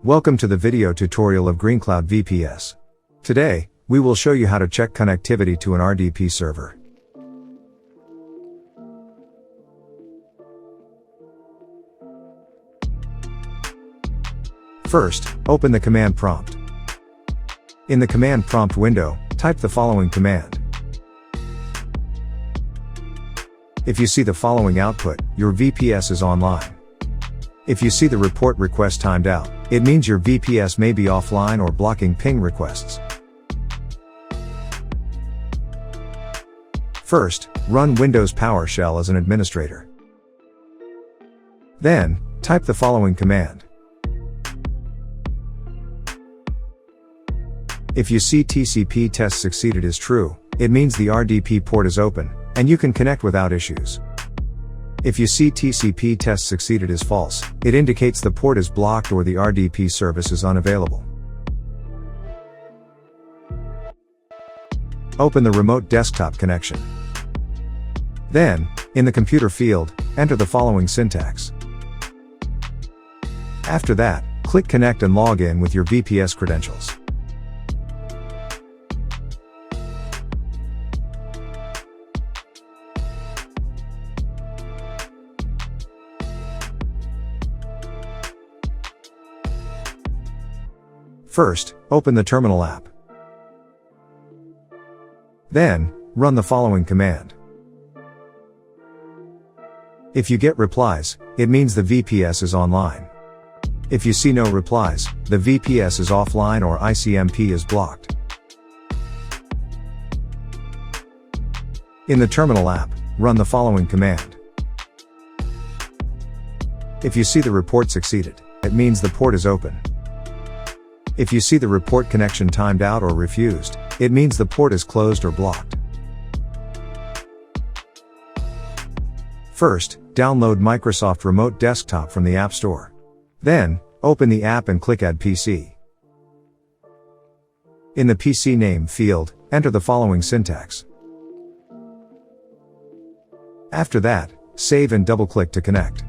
Welcome to the video tutorial of GreenCloud VPS. Today, we will show you how to check connectivity to an RDP server. First, open the command prompt. In the command prompt window, type the following command. If you see the following output, your VPS is online. If you see the report request timed out, it means your VPS may be offline or blocking ping requests. First, run Windows PowerShell as an administrator. Then, type the following command. If you see TCP test succeeded is true, it means the RDP port is open, and you can connect without issues. If you see TCP test succeeded is false, it indicates the port is blocked or the RDP service is unavailable. Open the remote desktop connection. Then, in the computer field, enter the following syntax. After that, click Connect and log in with your VPS credentials. First, open the terminal app. Then, run the following command. If you get replies, it means the VPS is online. If you see no replies, the VPS is offline or ICMP is blocked. In the terminal app, run the following command. If you see the report succeeded, it means the port is open. If you see the report connection timed out or refused, it means the port is closed or blocked. First, download Microsoft Remote Desktop from the App Store. Then, open the app and click Add PC. In the PC name field, enter the following syntax. After that, save and double-click to connect.